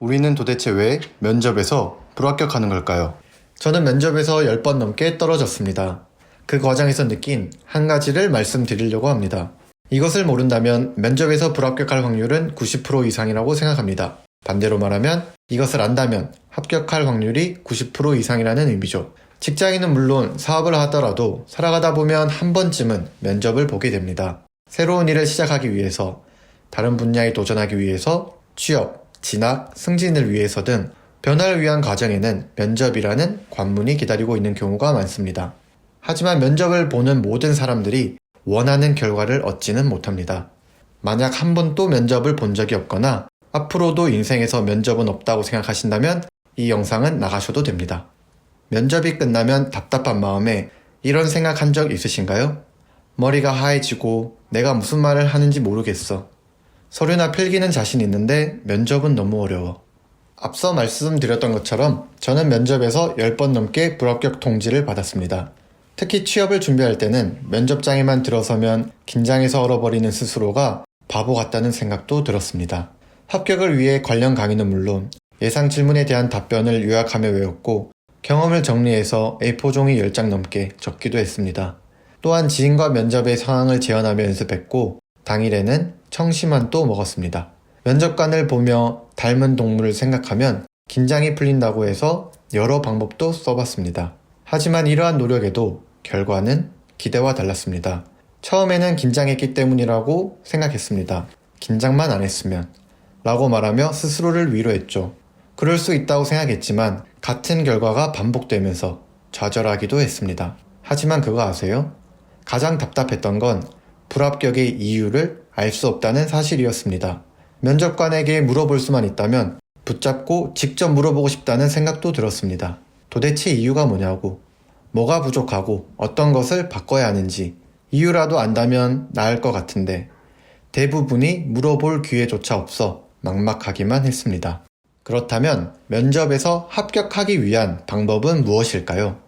우리는 도대체 왜 면접에서 불합격하는 걸까요? 저는 면접에서 10번 넘게 떨어졌습니다. 그 과정에서 느낀 한 가지를 말씀드리려고 합니다. 이것을 모른다면 면접에서 불합격할 확률은 90% 이상이라고 생각합니다. 반대로 말하면 이것을 안다면 합격할 확률이 90% 이상이라는 의미죠. 직장인은 물론 사업을 하더라도 살아가다 보면 한 번쯤은 면접을 보게 됩니다. 새로운 일을 시작하기 위해서, 다른 분야에 도전하기 위해서, 취업, 진학, 승진을 위해서 등 변화를 위한 과정에는 면접이라는 관문이 기다리고 있는 경우가 많습니다. 하지만 면접을 보는 모든 사람들이 원하는 결과를 얻지는 못합니다. 만약 한 번도 면접을 본 적이 없거나 앞으로도 인생에서 면접은 없다고 생각하신다면 이 영상은 나가셔도 됩니다. 면접이 끝나면 답답한 마음에 이런 생각한 적 있으신가요? 머리가 하얘지고 내가 무슨 말을 하는지 모르겠어. 서류나 필기는 자신 있는데 면접은 너무 어려워. 앞서 말씀드렸던 것처럼 저는 면접에서 10번 넘게 불합격 통지를 받았습니다. 특히 취업을 준비할 때는 면접장에만 들어서면 긴장해서 얼어버리는 스스로가 바보 같다는 생각도 들었습니다. 합격을 위해 관련 강의는 물론 예상 질문에 대한 답변을 요약하며 외웠고 경험을 정리해서 A4 종이 10장 넘게 적기도 했습니다. 또한 지인과 면접의 상황을 재현하며 연습했고 당일에는 청심환도 먹었습니다. 면접관을 보며 닮은 동물을 생각하면 긴장이 풀린다고 해서 여러 방법도 써봤습니다. 하지만 이러한 노력에도 결과는 기대와 달랐습니다. 처음에는 긴장했기 때문이라고 생각했습니다. 긴장만 안 했으면 라고 말하며 스스로를 위로했죠. 그럴 수 있다고 생각했지만 같은 결과가 반복되면서 좌절하기도 했습니다. 하지만 그거 아세요? 가장 답답했던 건 불합격의 이유를 알 수 없다는 사실이었습니다. 면접관에게 물어볼 수만 있다면 붙잡고 직접 물어보고 싶다는 생각도 들었습니다. 도대체 이유가 뭐냐고, 뭐가 부족하고 어떤 것을 바꿔야 하는지 이유라도 안다면 나을 것 같은데 대부분이 물어볼 기회조차 없어 막막하기만 했습니다. 그렇다면 면접에서 합격하기 위한 방법은 무엇일까요?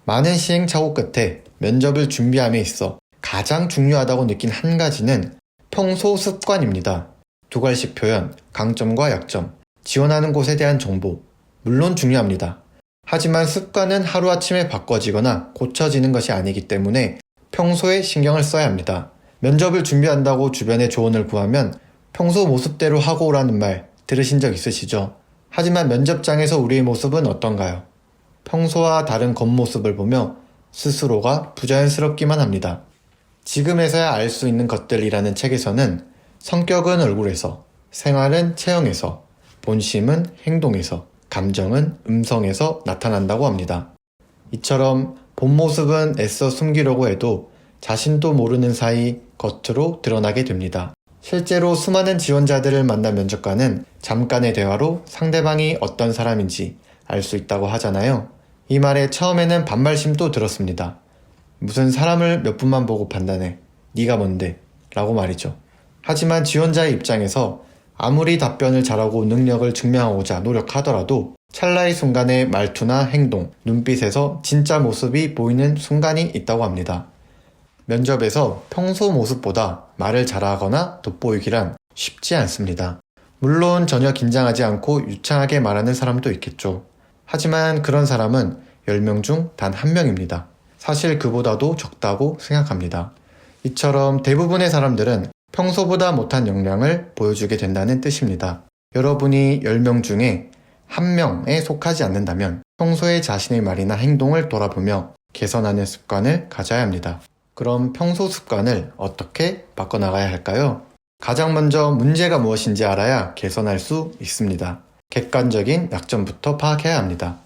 많은 시행착오 끝에 면접을 준비함에 있어 가장 중요하다고 느낀 한 가지는 평소 습관입니다. 두 갈식 표현, 강점과 약점, 지원하는 곳에 대한 정보, 물론 중요합니다. 하지만 습관은 하루아침에 바꿔지거나 고쳐지는 것이 아니기 때문에 평소에 신경을 써야 합니다. 면접을 준비한다고 주변에 조언을 구하면 평소 모습대로 하고 오라는 말 들으신 적 있으시죠? 하지만 면접장에서 우리의 모습은 어떤가요? 평소와 다른 겉모습을 보며 스스로가 부자연스럽기만 합니다. 지금에서야 알 수 있는 것들이라는 책에서는 성격은 얼굴에서, 생활은 체형에서, 본심은 행동에서, 감정은 음성에서 나타난다고 합니다. 이처럼 본 모습은 애써 숨기려고 해도 자신도 모르는 사이 겉으로 드러나게 됩니다. 실제로 수많은 지원자들을 만난 면접관은 잠깐의 대화로 상대방이 어떤 사람인지 알 수 있다고 하잖아요. 이 말에 처음에는 반발심도 들었습니다. 무슨 사람을 몇 분만 보고 판단해. 네가 뭔데? 라고 말이죠. 하지만 지원자의 입장에서 아무리 답변을 잘하고 능력을 증명하고자 노력하더라도 찰나의 순간에 말투나 행동, 눈빛에서 진짜 모습이 보이는 순간이 있다고 합니다. 면접에서 평소 모습보다 말을 잘하거나 돋보이기란 쉽지 않습니다. 물론 전혀 긴장하지 않고 유창하게 말하는 사람도 있겠죠. 하지만 그런 사람은 10명 중 단 1명입니다. 사실 그보다도 적다고 생각합니다. 이처럼 대부분의 사람들은 평소보다 못한 역량을 보여주게 된다는 뜻입니다. 여러분이 10명 중에 1명에 속하지 않는다면 평소에 자신의 말이나 행동을 돌아보며 개선하는 습관을 가져야 합니다. 그럼 평소 습관을 어떻게 바꿔나가야 할까요? 가장 먼저 문제가 무엇인지 알아야 개선할 수 있습니다. 객관적인 약점부터 파악해야 합니다.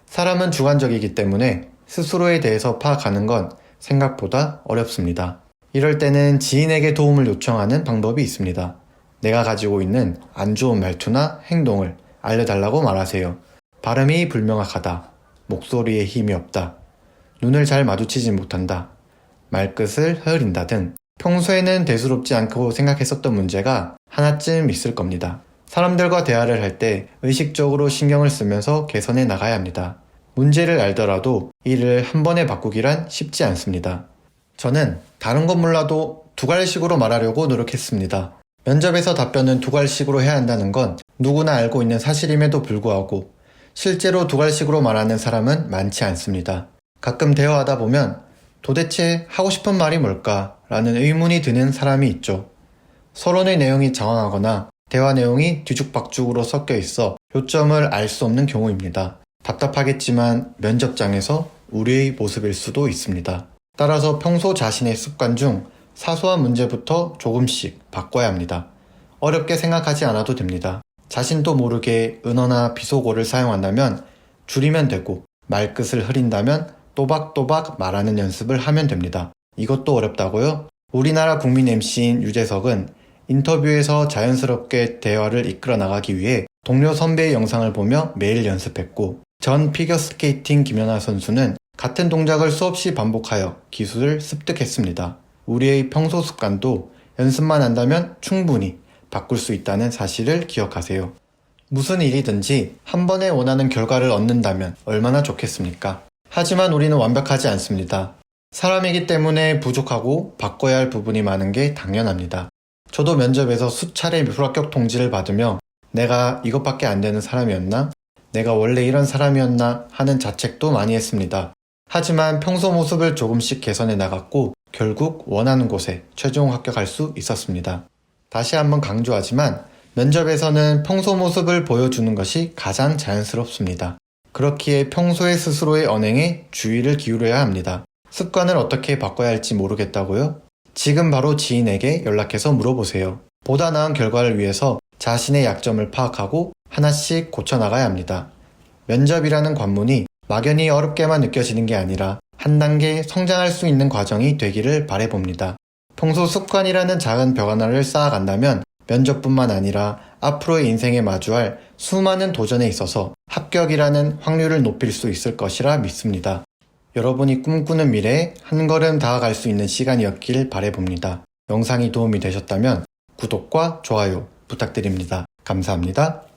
사람은 주관적이기 때문에 스스로에 대해서 파악하는 건 생각보다 어렵습니다. 이럴 때는 지인에게 도움을 요청하는 방법이 있습니다. 내가 가지고 있는 안 좋은 말투나 행동을 알려달라고 말하세요. 발음이 불명확하다. 목소리에 힘이 없다. 눈을 잘 마주치지 못한다. 말끝을 흐린다 등 평소에는 대수롭지 않고 생각했었던 문제가 하나쯤 있을 겁니다. 사람들과 대화를 할 때 의식적으로 신경을 쓰면서 개선해 나가야 합니다. 문제를 알더라도 이를 한 번에 바꾸기란 쉽지 않습니다. 저는 다른 건 몰라도 두 갈식으로 말하려고 노력했습니다. 면접에서 답변은 두괄식으로 해야 한다는 건 누구나 알고 있는 사실임에도 불구하고 실제로 두괄식으로 말하는 사람은 많지 않습니다. 가끔 대화하다 보면 도대체 하고 싶은 말이 뭘까? 라는 의문이 드는 사람이 있죠. 서론의 내용이 장황하거나 대화 내용이 뒤죽박죽으로 섞여 있어 요점을 알 수 없는 경우입니다. 답답하겠지만 면접장에서 우리의 모습일 수도 있습니다. 따라서 평소 자신의 습관 중 사소한 문제부터 조금씩 바꿔야 합니다. 어렵게 생각하지 않아도 됩니다. 자신도 모르게 은어나 비속어를 사용한다면 줄이면 되고 말끝을 흐린다면 또박또박 말하는 연습을 하면 됩니다. 이것도 어렵다고요? 우리나라 국민 MC인 유재석은 인터뷰에서 자연스럽게 대화를 이끌어 나가기 위해 동료 선배의 영상을 보며 매일 연습했고, 전 피겨스케이팅 김연아 선수는 같은 동작을 수없이 반복하여 기술을 습득했습니다. 우리의 평소 습관도 연습만 한다면 충분히 바꿀 수 있다는 사실을 기억하세요. 무슨 일이든지 한 번에 원하는 결과를 얻는다면 얼마나 좋겠습니까? 하지만 우리는 완벽하지 않습니다. 사람이기 때문에 부족하고 바꿔야 할 부분이 많은 게 당연합니다. 저도 면접에서 수차례 불합격 통지를 받으며 내가 이것밖에 안 되는 사람이었나? 내가 원래 이런 사람이었나? 하는 자책도 많이 했습니다. 하지만 평소 모습을 조금씩 개선해 나갔고 결국 원하는 곳에 최종 합격할 수 있었습니다. 다시 한번 강조하지만 면접에서는 평소 모습을 보여주는 것이 가장 자연스럽습니다. 그렇기에 평소의 스스로의 언행에 주의를 기울여야 합니다. 습관을 어떻게 바꿔야 할지 모르겠다고요? 지금 바로 지인에게 연락해서 물어보세요. 보다 나은 결과를 위해서 자신의 약점을 파악하고 하나씩 고쳐나가야 합니다. 면접이라는 관문이 막연히 어렵게만 느껴지는 게 아니라 한 단계 성장할 수 있는 과정이 되기를 바라봅니다. 평소 습관이라는 작은 벽 하나를 쌓아간다면 면접뿐만 아니라 앞으로의 인생에 마주할 수많은 도전에 있어서 합격이라는 확률을 높일 수 있을 것이라 믿습니다. 여러분이 꿈꾸는 미래에 한 걸음 다가갈 수 있는 시간이었길 바라봅니다. 영상이 도움이 되셨다면 구독과 좋아요 부탁드립니다. 감사합니다.